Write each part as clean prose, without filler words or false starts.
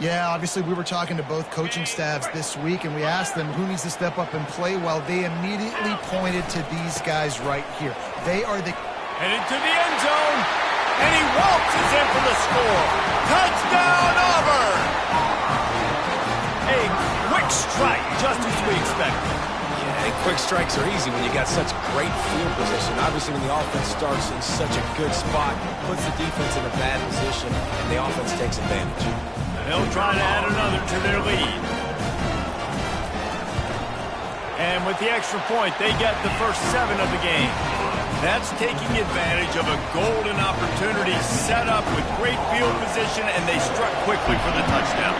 Yeah, obviously we were talking to both coaching staffs this week, and we asked them who needs to step up and play well. They immediately pointed to these guys right here. They are the... Headed to the end zone, and he waltzes in for the score. Touchdown, Auburn! A quick strike, just as we expected. Yeah, and quick strikes are easy when you got such great field position. Obviously, when the offense starts in such a good spot, puts the defense in a bad position, and the offense takes advantage. They'll try to add another to their lead. And with the extra point, they get the first 7 of the game. That's taking advantage of a golden opportunity set up with great field position, and they struck quickly for the touchdown.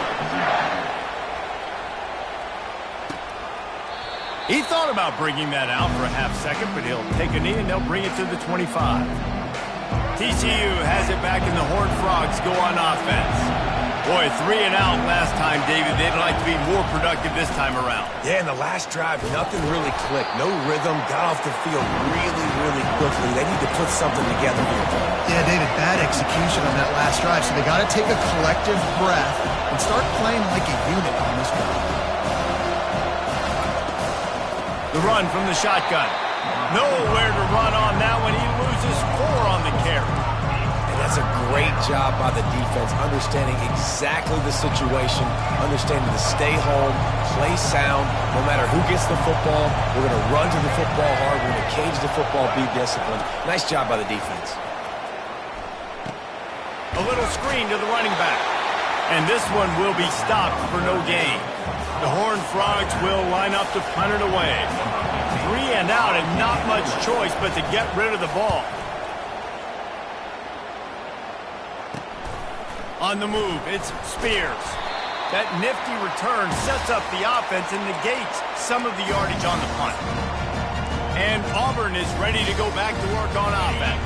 He thought about bringing that out for a half second, but he'll take a knee and they'll bring it to the 25. TCU has it back and the Horned Frogs go on offense. Boy, 3 and out last time, David. They'd like to be more productive this time around. Yeah, in the last drive, nothing really clicked. No rhythm, got off the field really quickly. They need to put something together here. Yeah, David, bad execution on that last drive, so they got to take a collective breath and start playing like a unit on this one. The run from the shotgun. Nowhere to run on that one. He loses 4 on the carry. That's a great job by the defense, understanding exactly the situation, understanding to stay home, play sound. No matter who gets the football, we're going to run to the football hard. We're going to cage the football, be disciplined. Nice job by the defense. A little screen to the running back. And this one will be stopped for no gain. The Horned Frogs will line up to punt it away. 3 and out and not much choice but to get rid of the ball. On the move, it's Spears. That nifty return sets up the offense and negates some of the yardage on the punt. And Auburn is ready to go back to work on offense.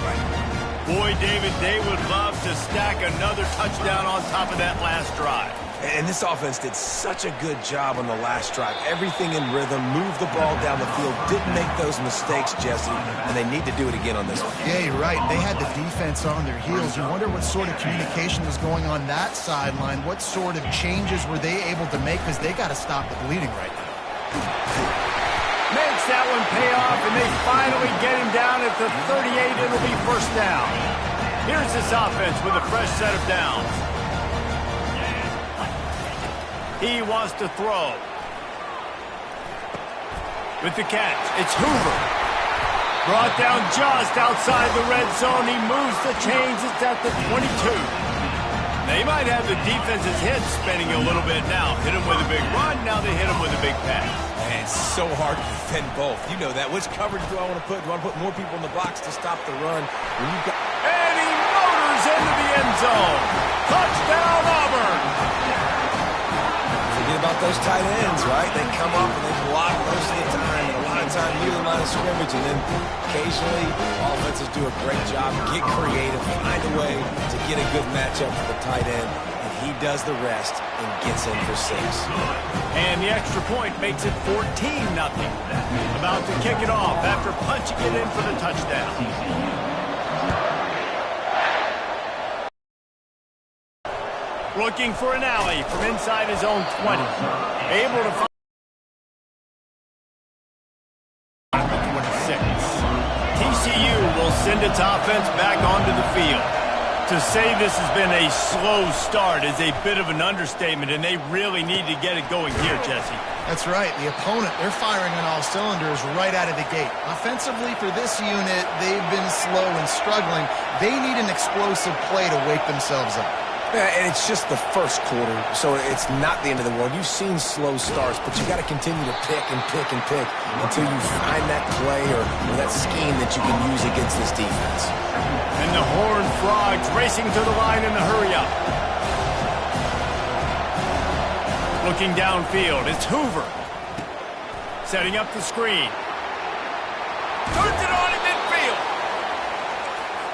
Boy, David, they would love to stack another touchdown on top of that last drive. And this offense did such a good job on the last drive. Everything in rhythm, moved the ball down the field, didn't make those mistakes, Jesse, and they need to do it again on this one. Yeah, you're right. They had the defense on their heels. You wonder what sort of communication was going on that sideline. What sort of changes were they able to make, because they got to stop the bleeding right now. Makes that one pay off, and they finally get him down at the 38. It'll be first down. Here's this offense with a fresh set of downs. He wants to throw. With the catch, it's Hoover. Brought down just outside the red zone. He moves the chains. It's at the 22. They might have the defense's head spinning a little bit now. Hit him with a big run. Now they hit him with a big pass. Man, it's so hard to defend both. You know that. Which coverage do I want to put? Do I want to put more people in the box to stop the run? And he motors into the end zone. Touchdown, Auburn. About those tight ends, right? They come up and they block most of the time, and a lot of time near the line of scrimmage, and then occasionally offenses do a great job, get creative, find a way to get a good matchup for the tight end, and he does the rest and gets in for 6. And the extra point makes it 14-0. About to kick it off after punching it in for the touchdown. Looking for an alley from inside his own 20. Able to find the 26. TCU will send its offense back onto the field. To say this has been a slow start is a bit of an understatement, and they really need to get it going here, Jesse. That's right. The opponent, they're firing on all cylinders right out of the gate. Offensively, for this unit, they've been slow and struggling. They need an explosive play to wake themselves up. Yeah, and it's just the first quarter, so it's not the end of the world. You've seen slow starts, but you got to continue to pick and pick and pick until you find that play or that scheme that you can use against this defense. And the Horned Frogs racing to the line in the hurry-up. Looking downfield, it's Hoover. Setting up the screen. Turns it on in midfield.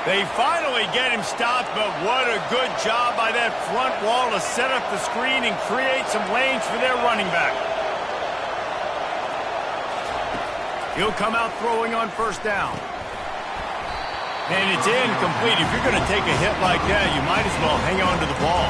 They finally get him stopped, but what a good job by that front wall to set up the screen and create some lanes for their running back. He'll come out throwing on first down. And it's incomplete. If you're going to take a hit like that, you might as well hang on to the ball.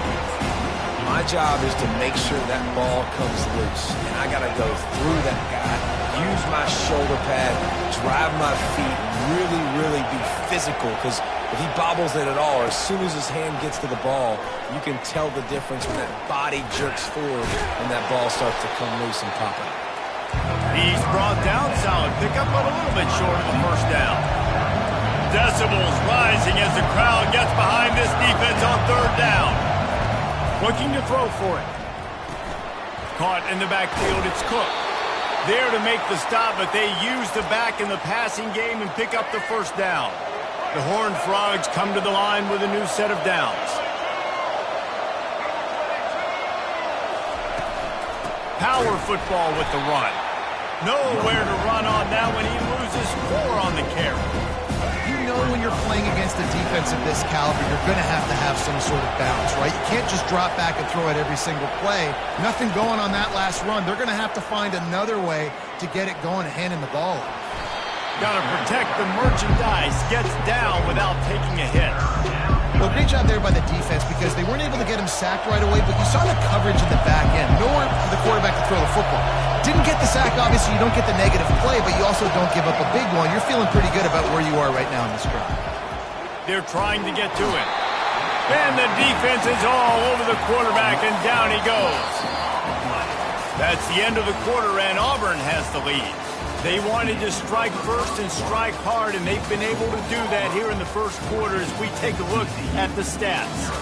My job is to make sure that ball comes loose. And I got to go through that guy, use my shoulder pad, drive my feet, really be physical. Because if he bobbles it at all, or as soon as his hand gets to the ball, you can tell the difference when that body jerks forward and that ball starts to come loose and pop out. He's brought down, solid pickup, but a little bit short of the first down. Decibels rising as the crowd gets behind this defense on third down. Looking to throw for it. Caught in the backfield, it's Cook. There to make the stop, but they use the back in the passing game and pick up the first down. The Horned Frogs come to the line with a new set of downs. Power football with the run. Nowhere to run on that when he loses 4 on the carry. You know when you're playing against a defense of this caliber, you're going to have some sort of balance, right? You can't just drop back and throw it every single play. Nothing going on that last run. They're going to have to find another way to get it going and handing the ball off. Got to protect the merchandise. Gets down without taking a hit. Well, great job there by the defense because they weren't able to get him sacked right away, but you saw the coverage in the back end. Nowhere for the quarterback to throw the football. Didn't get the sack, obviously you don't get the negative play, but you also don't give up a big one. You're feeling pretty good about where you are right now in this drive. They're trying to get to it. And the defense is all over the quarterback, and down he goes. That's the end of the quarter, and Auburn has the lead. They wanted to strike first and strike hard, and they've been able to do that here in the first quarter as we take a look at the stats.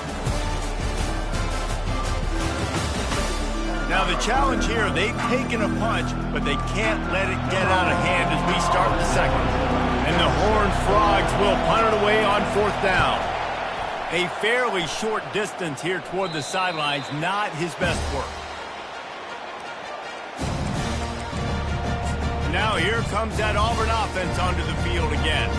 Now the challenge here, they've taken a punch, but they can't let it get out of hand as we start the second. And the Horned Frogs will punt it away on fourth down. A fairly short distance here toward the sidelines, not his best work. Now here comes that Auburn offense onto the field again.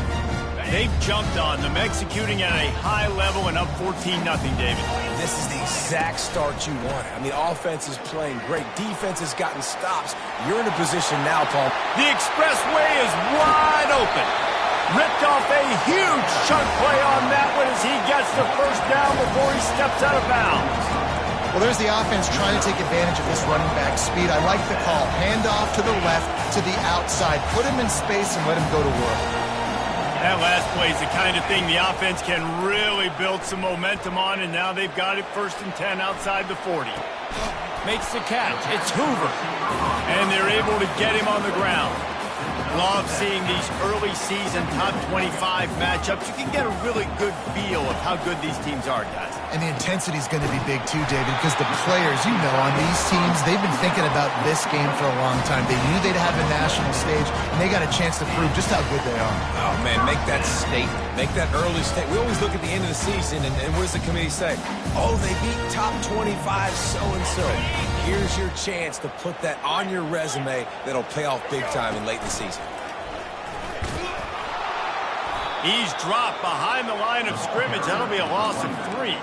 They've jumped on them, executing at a high level and up 14-0, David. This is the exact start you wanted. I mean, offense is playing great. Defense has gotten stops. You're in a position now, Paul. The expressway is wide open. Ripped off a huge chunk play on that one as he gets the first down before he steps out of bounds. Well, there's the offense trying to take advantage of this running back speed. I like the call. Hand off to the left, to the outside. Put him in space and let him go to work. That last play is the kind of thing the offense can really build some momentum on, and now they've got it 1st and 10 outside the 40. Makes the catch. It's Hoover. And they're able to get him on the ground. Love seeing these early season top 25 matchups. You can get a really good feel of how good these teams are, guys. And the intensity is going to be big too, David, because the players, you know, on these teams, they've been thinking about this game for a long time. They knew they'd have a national stage, and they got a chance to prove just how good they are. Oh, man, make that statement. Make that early statement. We always look at the end of the season, and what does the committee say? Oh, they beat top 25 so-and-so. Here's your chance to put that on your resume that'll pay off big time in late in the season. He's dropped behind the line of scrimmage. That'll be a loss of 3.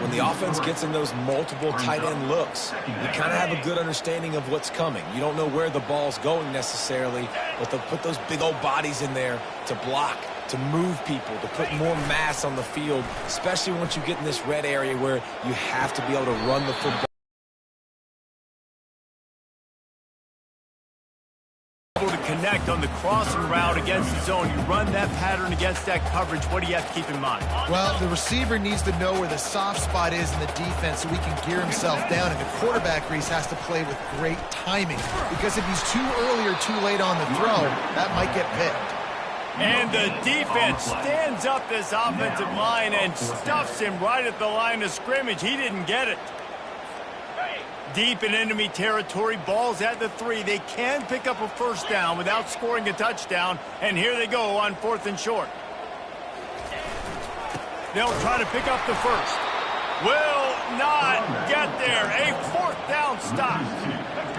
When the offense gets in those multiple tight end looks, you kind of have a good understanding of what's coming. You don't know where the ball's going necessarily, but they'll put those big old bodies in there to block, to move people, to put more mass on the field, especially once you get in this red area where you have to be able to run the football. To connect on the crossing route against the zone. You run that pattern against that coverage. What do you have to keep in mind? Well, the receiver needs to know where the soft spot is in the defense so he can gear himself down. And the quarterback, Reese, has to play with great timing. Because if he's too early or too late on the throw, that might get picked. And the defense stands up this offensive line and stuffs him right at the line of scrimmage. He didn't get it. Deep in enemy territory, ball's at the 3. They can pick up a first down without scoring a touchdown, and here they go on 4th and short. They'll try to pick up the first. Will not get there. A 4th down stop.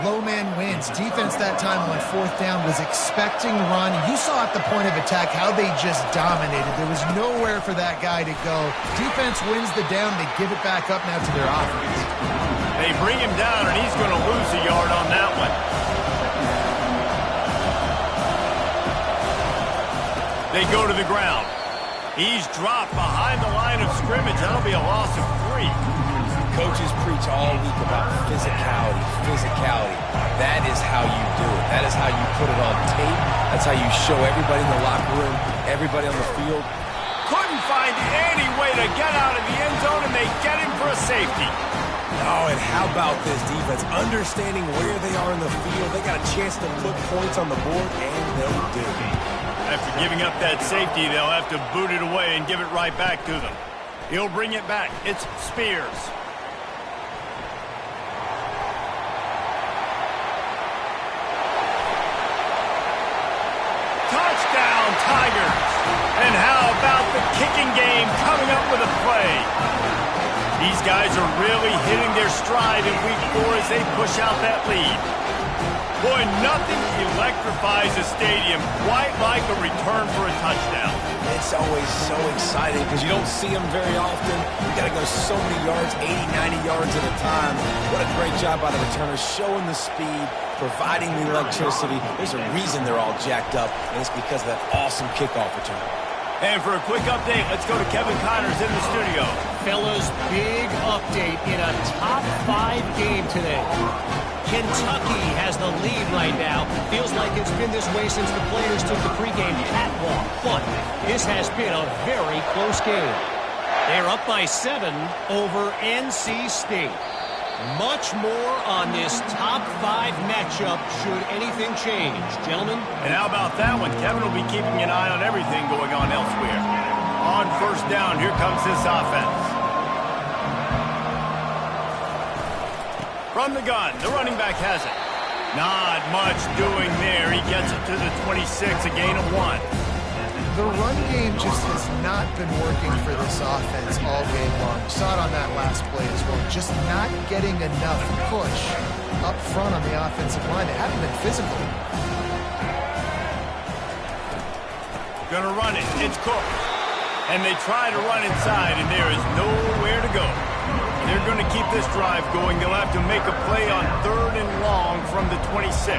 Low man wins. Defense that time on 4th down was expecting run. You saw at the point of attack how they just dominated. There was nowhere for that guy to go. Defense wins the down. They give it back up now to their offense. They bring him down, and he's going to lose a yard on that one. They go to the ground. He's dropped behind the line of scrimmage. That'll be a loss of 3. Coaches preach all week about physicality, physicality. That is how you do it. That is how you put it on tape. That's how you show everybody in the locker room, everybody on the field. Couldn't find any way to get out of the end zone, and they get him for a safety. Oh, and how about this defense? Understanding where they are in the field. They got a chance to put points on the board, and they do. After giving up that safety, they'll have to boot it away and give it right back to them. He'll bring it back. It's Spears. Touchdown, Tigers. And how about the kicking game coming up with a play? These guys are really hitting their stride in week 4 as they push out that lead. Boy, nothing electrifies a stadium quite like a return for a touchdown. It's always so exciting because you don't see them very often. You got to go so many yards, 80, 90 yards at a time. What a great job by the returners, showing the speed, providing the electricity. There's a reason they're all jacked up, and it's because of that awesome kickoff return. And for a quick update, let's go to Kevin Connors in the studio. Fellas, big update in a top 5 game today. Kentucky has the lead right now. Feels like it's been this way since the players took the pregame catwalk. But this has been a very close game. They're up by 7 over NC State. Much more on this top 5 matchup should anything change. Gentlemen? And how about that one? Kevin will be keeping an eye on everything going on elsewhere. On first down, here comes this offense. From the gun, the running back has it. Not much doing there. He gets it to the 26, a gain of 1. The run game just has not been working for this offense all game long. We saw it on that last play as well. Just not getting enough push up front on the offensive line. They haven't been physical. Gonna run it. It's Cook. And they try to run inside, and there is nowhere to go. They're going to keep this drive going. They'll have to make a play on 3rd and long from the 26.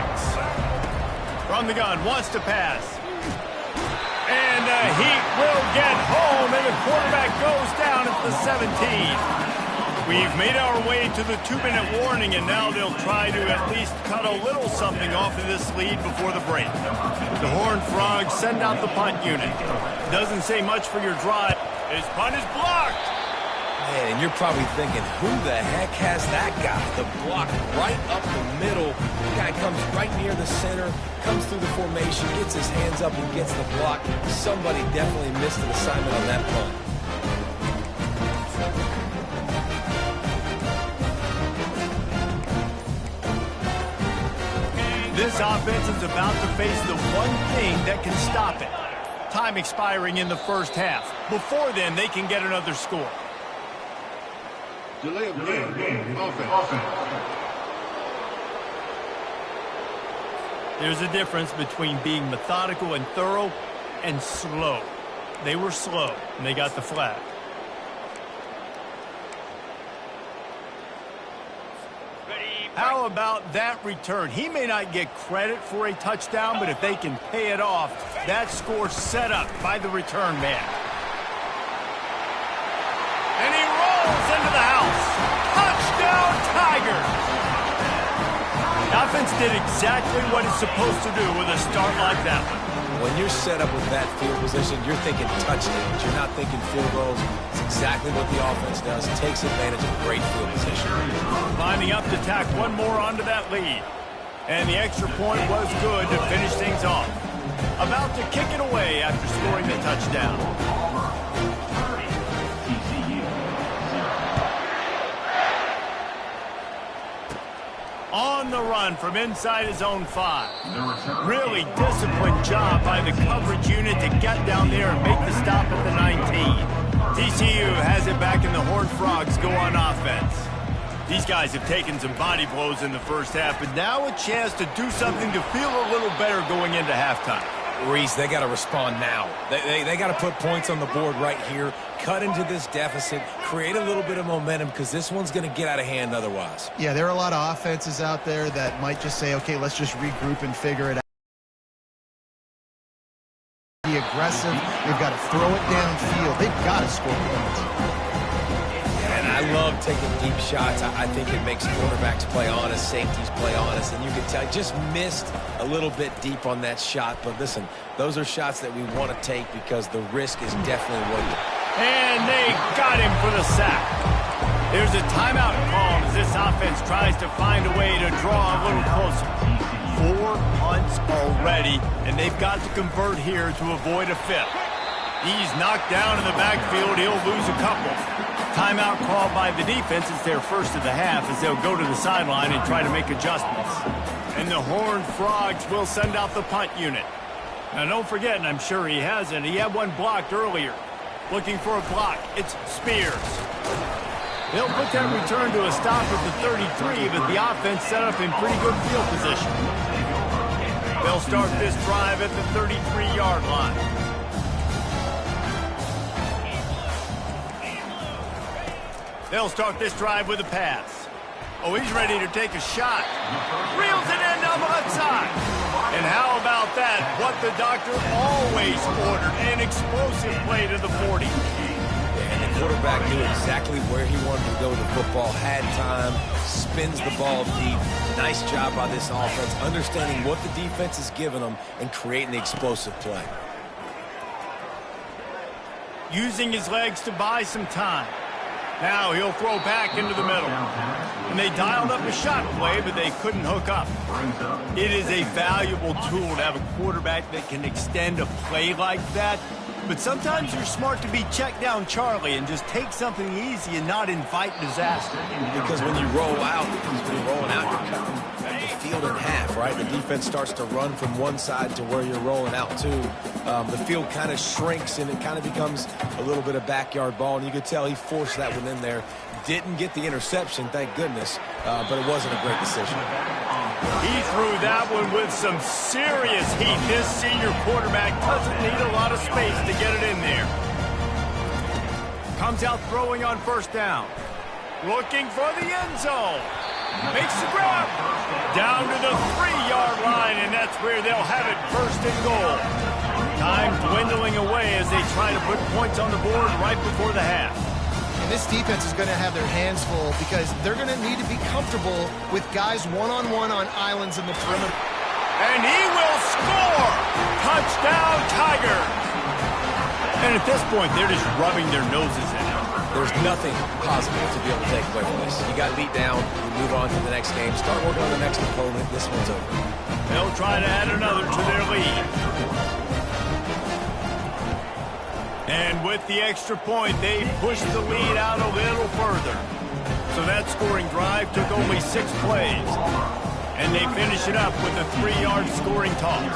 From the gun, wants to pass. And the Heat will get home, and the quarterback goes down at the 17. We've made our way to the 2-minute warning, and now they'll try to at least cut a little something off of this lead before the break. The Horned Frogs send out the punt unit. Doesn't say much for your drive. His punt is blocked. Man, and you're probably thinking, who the heck has that guy? The block right up the middle. The guy comes right near the center, comes through the formation, gets his hands up and gets the block. Somebody definitely missed an assignment on that punt. This offense is about to face the one thing that can stop it. Time expiring in the first half. Before then, they can get another score. Delay of game. Offense. There's a difference between being methodical and thorough and slow. They were slow, and they got the flag. How about that return? He may not get credit for a touchdown, but if they can pay it off, that score set up by the return man. And he rolls into the house. Touchdown, Tigers! The offense did exactly what it's supposed to do with a start like that one. When you're set up with that field position, you're thinking touchdowns. You're not thinking field goals. It's exactly what the offense does. It takes advantage of great field position. Lining up to tack one more onto that lead. And the extra point was good to finish things off. About to kick it away after scoring the touchdown. On the run from inside his own 5. Really disciplined job by the coverage unit to get down there and make the stop at the 19. TCU has it back and the Horned Frogs go on offense. These guys have taken some body blows in the first half, but now a chance to do something to feel a little better going into halftime. Reese, they got to respond now. They got to put points on the board right here, cut into this deficit, create a little bit of momentum because this one's going to get out of hand otherwise. Yeah, there are a lot of offenses out there that might just say, okay, let's just regroup and figure it out. Be aggressive. They've got to throw it downfield. They've got to score points. And I love taking deep shots. I think it makes quarterbacks play honest, safeties play honest, and you can tell just missed a little bit deep on that shot. But listen, those are shots that we want to take because the risk is definitely worth it. And they got him for the sack. There's a timeout called as this offense tries to find a way to draw a little closer. 4 punts already, and they've got to convert here to avoid a fifth. He's knocked down in the backfield. He'll lose a couple. Timeout called by the defense. It's their first of the half as they'll go to the sideline and try to make adjustments. And the Horned Frogs will send out the punt unit. Now, don't forget, and I'm sure he hasn't, he had one blocked earlier. Looking for a block. It's Spears. They'll put that return to a stop at the 33, but the offense set up in pretty good field position. They'll start this drive at the 33-yard line. They'll start this drive with a pass. Oh, he's ready to take a shot. Reels it in down the left side. And how about that? What the doctor always ordered, an explosive play to the 40. And the quarterback knew exactly where he wanted to go with the football, had time, spins the ball deep. Nice job by this offense, understanding what the defense is giving them and creating the explosive play. Using his legs to buy some time. Now he'll throw back into the middle. And they dialed up a shot play, but they couldn't hook up. It is a valuable tool to have a quarterback that can extend a play like that. But sometimes you're smart to be check down Charlie and just take something easy and not invite disaster. Because when you roll out, when you're rolling out, you're cutting the field in half, right? The defense starts to run from one side to where you're rolling out to. The field kind of shrinks and it kind of becomes a little bit of backyard ball. And you could tell he forced that one in there. Didn't get the interception, thank goodness, but it wasn't a great decision. He threw that one with some serious heat. This senior quarterback doesn't need a lot of space to get it in there. Comes out throwing on first down. Looking for the end zone. Makes the grab. Down to the 3-yard line, and that's where they'll have it first and goal. Time dwindling away as they try to put points on the board right before the half. And this defense is going to have their hands full because they're going to need to be comfortable with guys one-on-one on islands in the perimeter. And he will score! Touchdown, Tiger! And at this point, they're just rubbing their noses in it. There's nothing positive to be able to take away from this. You got beat down, you move on to the next game, start working on the next opponent. This one's over. They'll try to add another to their lead. And with the extra point, they pushed the lead out a little further. So that scoring drive took only 6 plays. And they finish it up with a 3-yard scoring toss.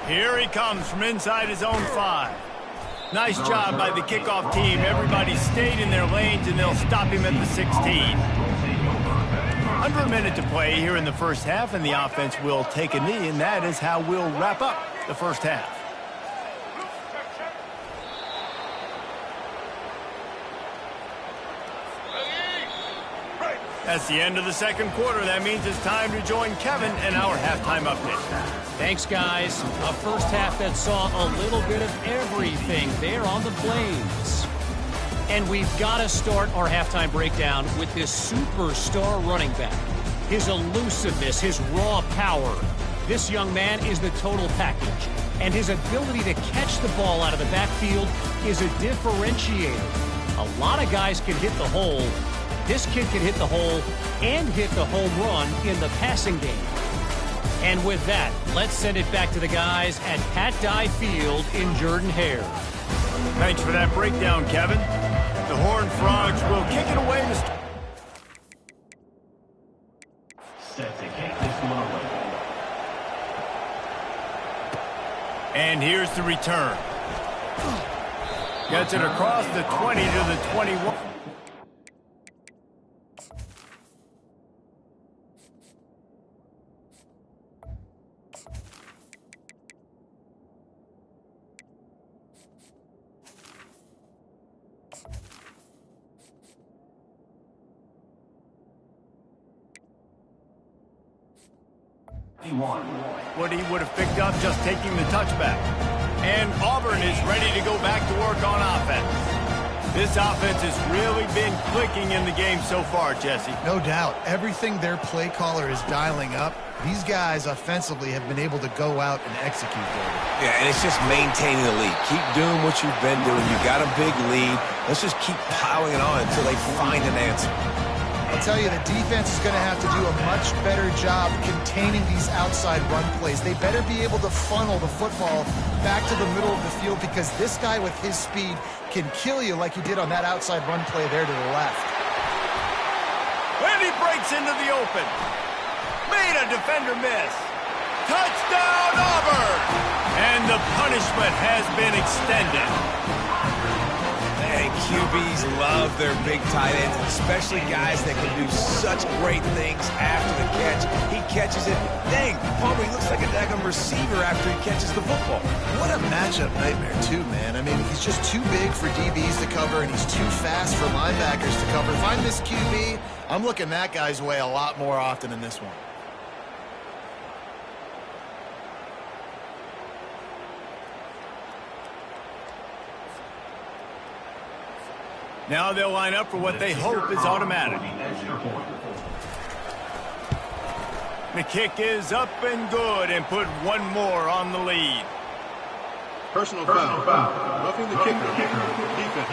Here he comes from inside his own 5. Nice job by the kickoff team. Everybody stayed in their lanes, and they'll stop him at the 16. Under a minute to play here in the first half, and the offense will take a knee, and that is how we'll wrap up the first half. That's the end of the second quarter. That means it's time to join Kevin and our halftime update. Thanks, guys. A first half that saw a little bit of everything there on the Flames. And we've got to start our halftime breakdown with this superstar running back. His elusiveness, his raw power. This young man is the total package. And his ability to catch the ball out of the backfield is a differentiator. A lot of guys can hit the hole. This kid can hit the hole and hit the home run in the passing game. And with that, let's send it back to the guys at Pat Dye Field in Jordan-Hare. Thanks for that breakdown, Kevin. The Horned Frogs will kick it away to start. Set to kick this one away. And here's the return. Gets it across the 20 to the 21. What he would have picked up just taking the touchback. And Auburn is ready to go back to work on offense. This offense has really been clicking in the game so far, Jesse. No doubt. Everything their play caller is dialing up, these guys offensively have been able to go out and execute, David. Yeah, and it's just maintaining the lead. Keep doing what you've been doing. You got a big lead. Let's just keep piling it on until they find an answer. I'll tell you, the defense is going to have to do a much better job containing these outside run plays. They better be able to funnel the football back to the middle of the field because this guy with his speed can kill you like he did on that outside run play there to the left. And he breaks into the open. Made a defender miss. Touchdown, Auburn! And the punishment has been extended. And QBs love their big tight ends, especially guys that can do such great things after the catch. He catches it. Dang, Palmer, he looks like a daggum receiver after he catches the football. What a matchup nightmare, too, man. I mean, he's just too big for DBs to cover, and he's too fast for linebackers to cover. If I'm this QB, I'm looking that guy's way a lot more often in this one. Now they'll line up for what they hope is automatic. The kick is up and good and put one more on the lead. Personal foul. Roughing the kicker. Defense.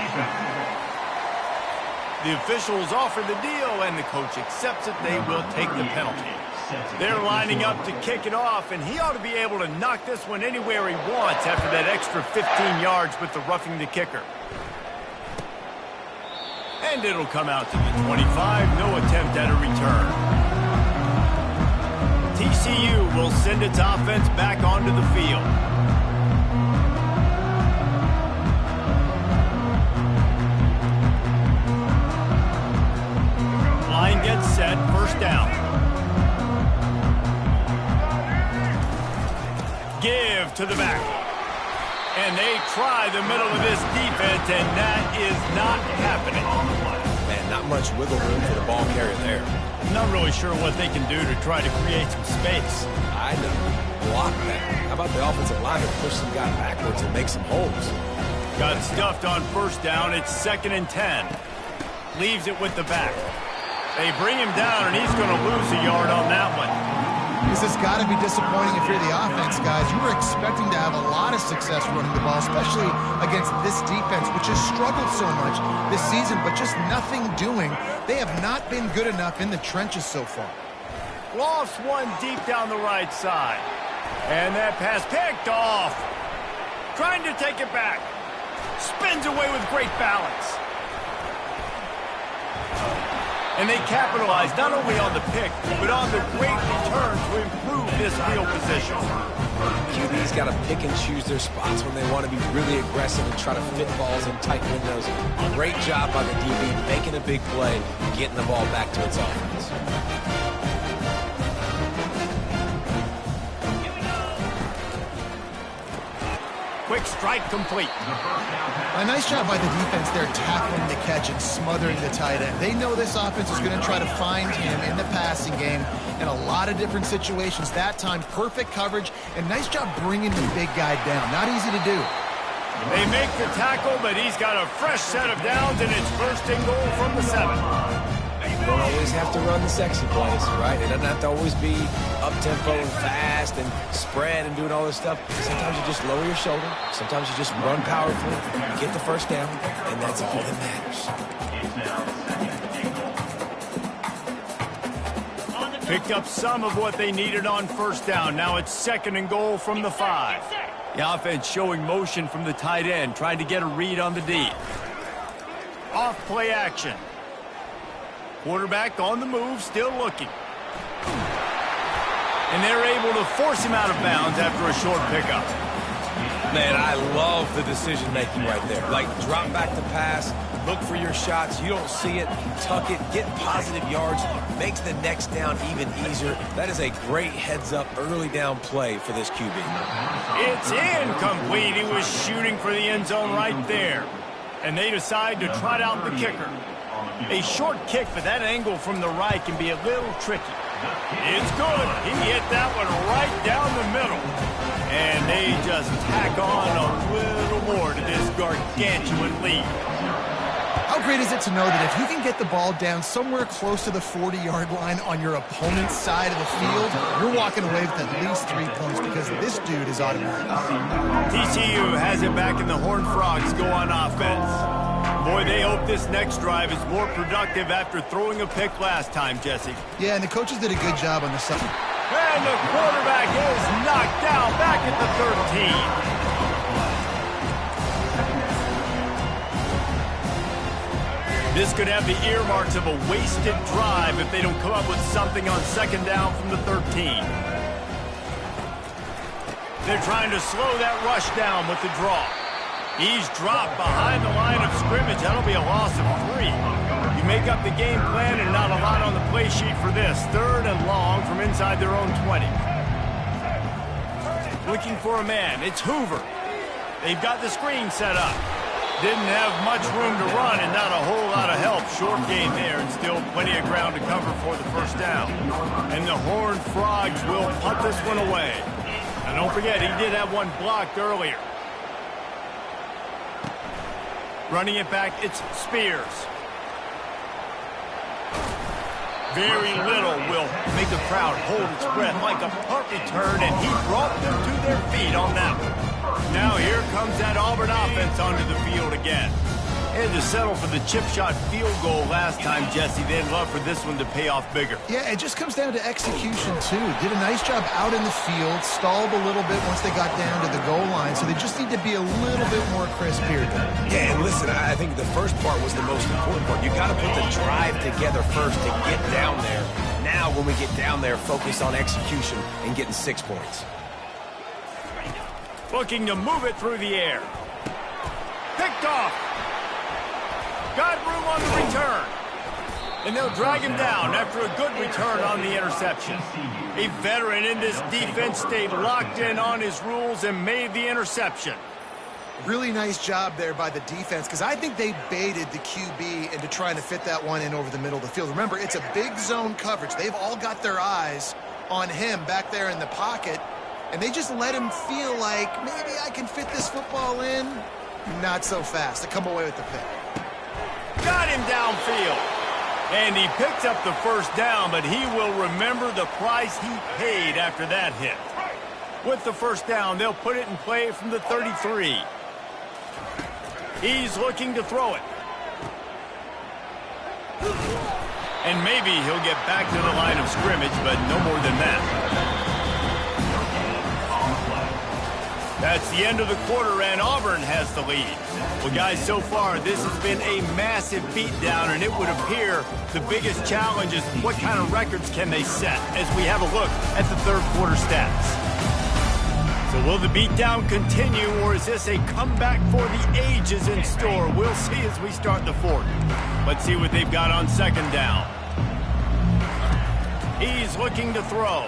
The officials offer the deal and the coach accepts it. They will take the penalty. They're lining up to kick it off, and he ought to be able to knock this one anywhere he wants after that extra 15 yards with the roughing the kicker. And it'll come out to the 25. No attempt at a return. TCU will send its offense back onto the field. Line gets set. First down. Give to the back. And they try the middle of this defense, and that is not happening. Man, not much wiggle room for the ball carrier there. I'm not really sure what they can do to try to create some space. I know. Block that. How about the offensive line to push some guy backwards and make some holes? Got stuffed on first down. It's 2nd and 10. Leaves it with the back. They bring him down, and he's going to lose a yard on that one. This has got to be disappointing if you're the offense, guys. You were expecting to have a lot of success running the ball, especially against this defense, which has struggled so much this season, but just nothing doing. They have not been good enough in the trenches so far. Lost one deep down the right side. And that pass picked off. Trying to take it back. Spins away with great balance. And they capitalize not only on the pick, but on the great return to improve this field position. QB's got to pick and choose their spots when they want to be really aggressive and try to fit balls in tight windows. Great job by the DB making a big play, getting the ball back to its offense. Quick strike complete. A nice job by the defense there tackling the catch and smothering the tight end. They know this offense is going to try to find him in the passing game in a lot of different situations. That time, perfect coverage, and nice job bringing the big guy down. Not easy to do. They make the tackle, but he's got a fresh set of downs, and it's 1st and goal from the 7. You don't always have to run the sexy plays, right? It doesn't have to always be up-tempo and fast and spread and doing all this stuff. Sometimes you just lower your shoulder. Sometimes you just run powerfully, get the first down, and that's all that matters. Picked up some of what they needed on first down. Now it's 2nd and goal from the 5. The offense showing motion from the tight end, trying to get a read on the D. Off play action. Quarterback on the move, still looking. And they're able to force him out of bounds after a short pickup. Man, I love the decision-making right there. Like, drop back the pass, look for your shots. You don't see it, tuck it, get positive yards, makes the next down even easier. That is a great heads-up early down play for this QB. It's incomplete. He was shooting for the end zone right there. And they decide to trot out the kicker. A short kick, but that angle from the right can be a little tricky. It's good. He hit that one right down the middle. And they just tack on a little more to this gargantuan lead. How great is it to know that if you can get the ball down somewhere close to the 40-yard line on your opponent's side of the field, you're walking away with at least 3 points because this dude is automatic. TCU has it back and the Horned Frogs go on offense. Boy, they hope this next drive is more productive after throwing a pick last time, Jesse. Yeah, and the coaches did a good job on the side. And the quarterback is knocked down back at the 13. This could have the earmarks of a wasted drive if they don't come up with something on second down from the 13. They're trying to slow that rush down with the draw. He's dropped behind the line of scrimmage. That'll be a loss of 3. You make up the game plan and not a lot on the play sheet for this. 3rd and long from inside their own 20. Looking for a man. It's Hoover. They've got the screen set up. Didn't have much room to run and not a whole lot of help. Short game there and still plenty of ground to cover for the first down. And the Horned Frogs will punt this one away. And don't forget, he did have one blocked earlier. Running it back, it's Spears. Very little will make the crowd hold its breath like a punt return, and he brought them to their feet on that one. Now here comes that Auburn offense onto the field again. They had to settle for the chip shot field goal last time, Jesse. They'd love for this one to pay off bigger. Yeah, it just comes down to execution, too. Did a nice job out in the field, stalled a little bit once they got down to the goal line, so they just need to be a little bit more crisp here. Yeah, and listen, I think the first part was the most important part. You got to put the drive together first to get down there. Now, when we get down there, focus on execution and getting 6 points. Looking to move it through the air. Picked off. Got room on the return. And they'll drag him down after a good return on the interception. A veteran in this defense stayed locked in on his rules and made the interception. Really nice job there by the defense because I think they baited the QB into trying to fit that one in over the middle of the field. Remember, it's a big zone coverage. They've all got their eyes on him back there in the pocket, and they just let him feel like maybe I can fit this football in. Not so fast. They come away with the pick. Got him downfield. And he picked up the first down, but he will remember the price he paid after that hit. With the first down, they'll put it in play from the 33. He's looking to throw it. And maybe he'll get back to the line of scrimmage, but no more than that. That's the end of the quarter, and Auburn has the lead. Well, guys, so far, this has been a massive beatdown, and it would appear the biggest challenge is what kind of records can they set as we have a look at the third quarter stats. So will the beatdown continue, or is this a comeback for the ages in store? We'll see as we start the fourth. Let's see what they've got on second down. He's looking to throw.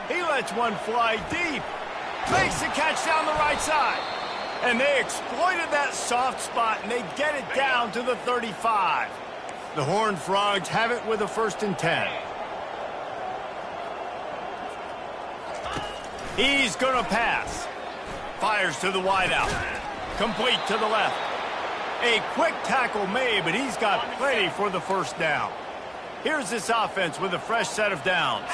He lets one fly deep. Makes the catch down the right side. And they exploited that soft spot, and they get it down to the 35. The Horned Frogs have it with a 1st and 10. He's going to pass. Fires to the wideout. Complete to the left. A quick tackle made, but he's got plenty for the first down. Here's this offense with a fresh set of downs.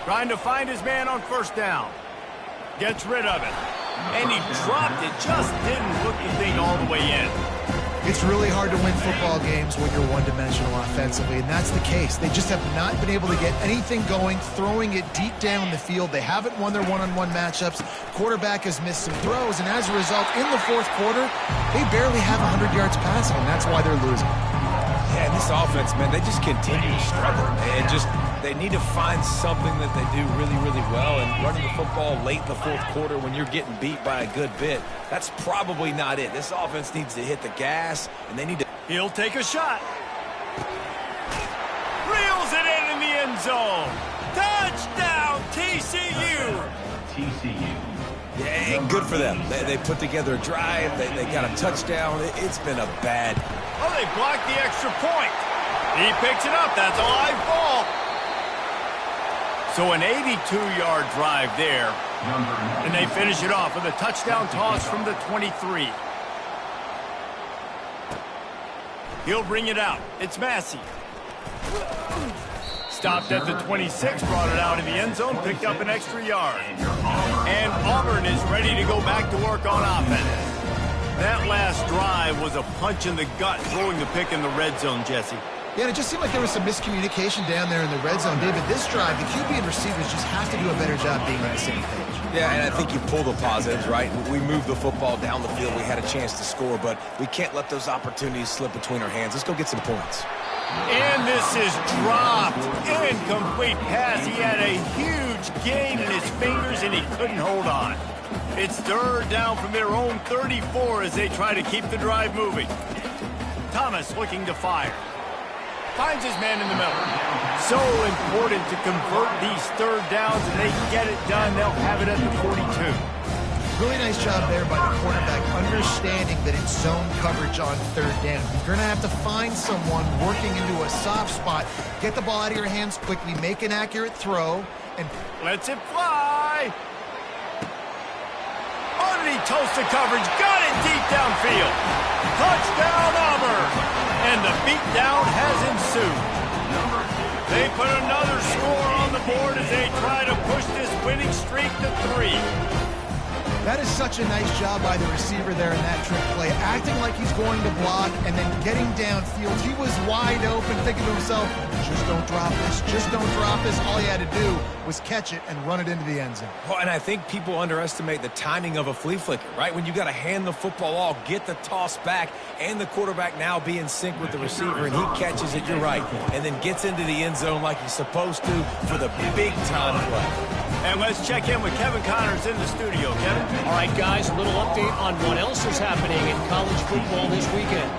Trying to find his man on first down. Gets rid of it. And he dropped it. Just didn't hook the thing all the way in. It's really hard to win football games when you're one-dimensional offensively, and that's the case. They just have not been able to get anything going, throwing it deep down the field. They haven't won their one-on-one matchups. Quarterback has missed some throws, and as a result, in the fourth quarter, they barely have 100 yards passing, and that's why they're losing. Yeah, and this offense, man, they just continue to struggle. And they need to find something that they do really, really well. And running the football late in the fourth quarter when you're getting beat by a good bit, that's probably not it. This offense needs to hit the gas, and they need to... He'll take a shot. Reels it in the end zone. Touchdown, TCU. TCU. Yeah, good for them. They put together a drive. They got a touchdown. It's been a bad Oh, they blocked the extra point. He picks it up. That's a live ball. So an 82-yard drive there. And they finish it off with a touchdown toss from the 23. He'll bring it out. It's Massey. Stopped at the 26, brought it out in the end zone, picked up an extra yard. And Auburn is ready to go back to work on offense. That last drive was a punch in the gut, throwing the pick in the red zone, Jesse. Yeah, and it just seemed like there was some miscommunication down there in the red zone. David, this drive, the QB and receivers just have to do a better job being on the same page. Yeah, and I think you pull the positives, right? We moved the football down the field. We had a chance to score, but we can't let those opportunities slip between our hands. Let's go get some points. And this is dropped. Incomplete pass. He had a huge gain in his fingers, and he couldn't hold on. It's third down from their own 34 as they try to keep the drive moving. Thomas looking to fire. Finds his man in the middle. So important to convert these third downs, and they get it done. They'll have it at the 42. Really nice job there by the quarterback, understanding that it's zone coverage on third down. You're going to have to find someone working into a soft spot, get the ball out of your hands quickly, make an accurate throw, and lets it fly. Underneath toasted coverage, got it deep downfield. Touchdown Auburn. And the beatdown has ensued. They put another score on the board as they try to push this winning streak to 3. that is such a nice job by the receiver there in that trick play, acting like he's going to block and then getting downfield. He was wide open, thinking to himself, just don't drop this, just don't drop this. All he had to do was catch it and run it into the end zone. Well, and I think people underestimate the timing of a flea flicker, right? When you got to hand the football off, get the toss back, and the quarterback now be in sync with the receiver, and he catches it, you're right, and then gets into the end zone like he's supposed to for the big-time play. And let's check in with Kevin Connors in the studio. Kevin? All right, guys, a little update on what else is happening in college football this weekend.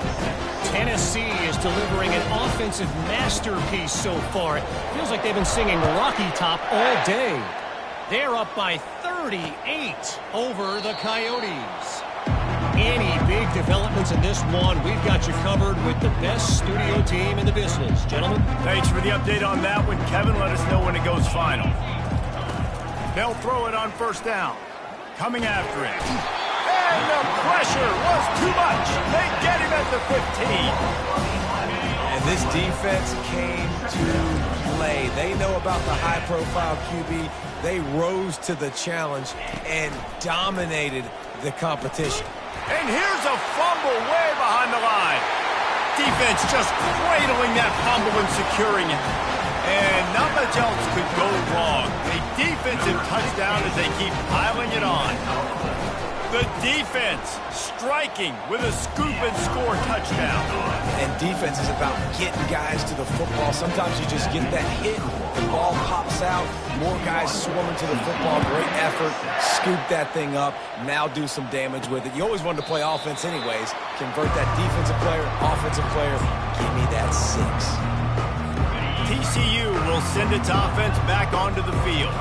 Tennessee is delivering an offensive masterpiece so far. It feels like they've been singing Rocky Top all day. They're up by 38 over the Coyotes. Any big developments in this one, we've got you covered with the best studio team in the business. Gentlemen? Thanks for the update on that one, Kevin. Let us know when it goes final. They'll throw it on first down. Coming after it. And the pressure was too much. They get him at the 15. And this defense came to play. They know about the high-profile QB. They rose to the challenge and dominated the competition. And here's a fumble way behind the line. Defense just cradling that fumble and securing it. And not much else could go wrong. A defensive touchdown as they keep piling it on. The defense striking with a scoop and score touchdown. And defense is about getting guys to the football. Sometimes you just get that hit, the ball pops out, more guys swarming to the football, great effort, scoop that thing up, now do some damage with it. You always wanted to play offense anyways. Convert that defensive player, offensive player, give me that 6. TCU will send its offense back onto the field.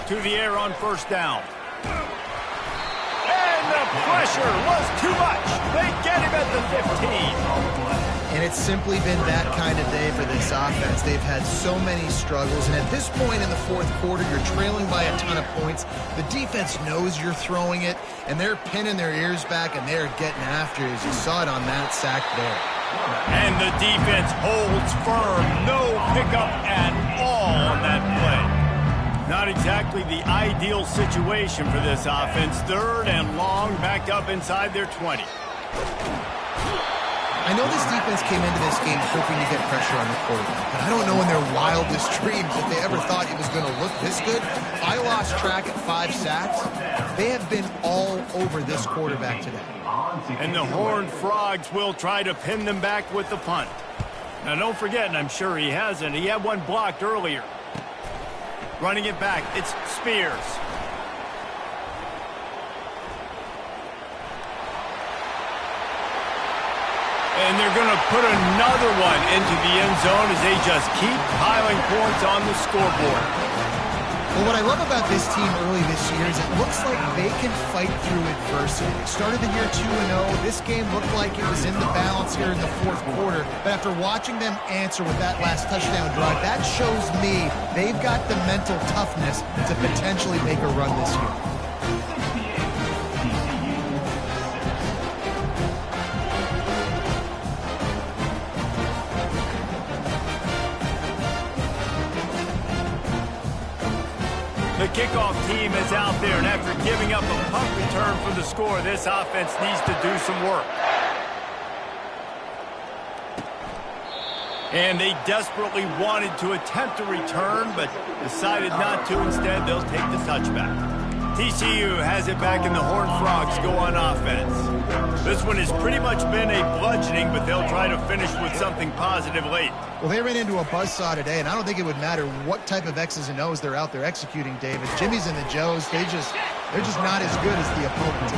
To the air on first down. And the pressure was too much. They get him at the 15. And it's simply been that kind of day for this offense. They've had so many struggles, and at this point in the fourth quarter, you're trailing by a ton of points. The defense knows you're throwing it, and they're pinning their ears back, and they're getting after it, as you saw it on that sack there. And the defense holds firm. No pickup at all on that play. Not exactly the ideal situation for this offense. Third and long, backed up inside their 20. I know this defense came into this game hoping to get pressure on the quarterback, but I don't know in their wildest dreams if they ever thought it was going to look this good. I lost track at 5 sacks. They have been all over this quarterback today. And the Horned Frogs will try to pin them back with the punt. Now, don't forget, and I'm sure he hasn't, he had one blocked earlier. Running it back, it's Spears. And they're going to put another one into the end zone as they just keep piling points on the scoreboard. Well, what I love about this team early this year is it looks like they can fight through adversity. They started the year 2-0. This game looked like it was in the balance here in the fourth quarter. But after watching them answer with that last touchdown drive, that shows me they've got the mental toughness to potentially make a run this year. The kickoff team is out there, and after giving up a punt return for the score, this offense needs to do some work. And they desperately wanted to attempt a return, but decided not to. Instead, they'll take the touchback. TCU has it back, and the Horned Frogs go on offense. This one has pretty much been a bludgeoning, but they'll try to finish with something positive late. Well, they ran into a buzzsaw today, and I don't think it would matter what type of X's and O's they're out there executing, David. Jimmy's and the Joes, they're just not as good as the opponent.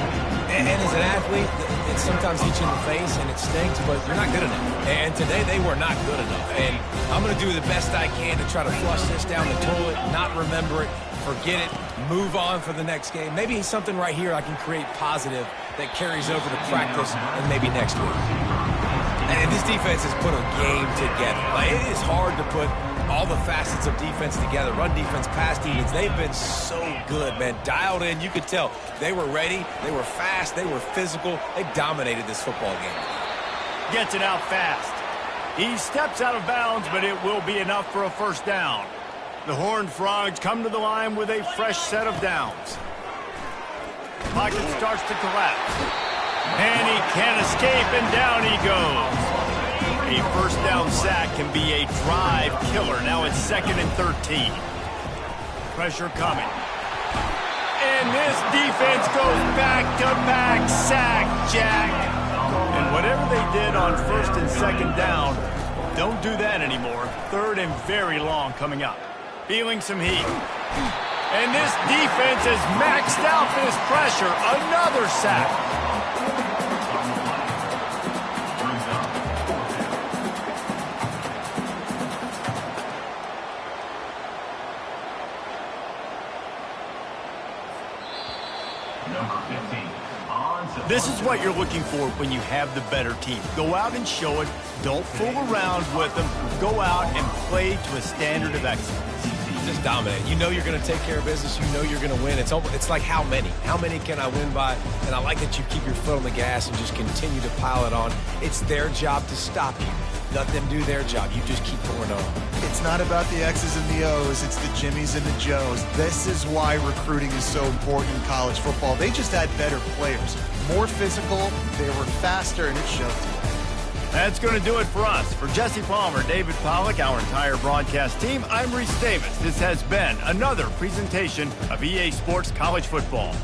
And as an athlete, it sometimes hits you in the face, and it stinks, but you're not good enough. And today, they were not good enough. And I'm going to do the best I can to try to flush this down the toilet, not remember it, forget it, move on for the next game. Maybe something right here I can create positive that carries over to practice and maybe next week. And this defense has put a game together. Like, it is hard to put all the facets of defense together. Run defense, pass defense, they've been so good, man. Dialed in, you could tell. They were ready, they were fast, they were physical. They dominated this football game. Gets it out fast. He steps out of bounds, but it will be enough for a first down. The Horned Frogs come to the line with a fresh set of downs. Pocket starts to collapse. And he can't escape, and down he goes. A first down sack can be a drive killer. Now it's 2nd and 13. Pressure coming. And this defense goes back-to-back sack, Jack. And whatever they did on 1st and 2nd down, don't do that anymore. 3rd and very long coming up. Feeling some heat. And this defense has maxed out this pressure. Another sack. This is what you're looking for when you have the better team. Go out and show it. Don't fool around with them. Go out and play to a standard of excellence. Just dominate. You know you're going to take care of business. You know you're going to win. It's like how many? How many can I win by? And I like that you keep your foot on the gas and just continue to pile it on. It's their job to stop you. Let them do their job. You just keep going on. It's not about the X's and the O's. It's the Jimmys and the Joes. This is why recruiting is so important in college football. They just had better players. More physical, they were faster, and it showed today. That's going to do it for us. For Jesse Palmer, David Pollack, our entire broadcast team, I'm Reese Davis. This has been another presentation of EA Sports College Football.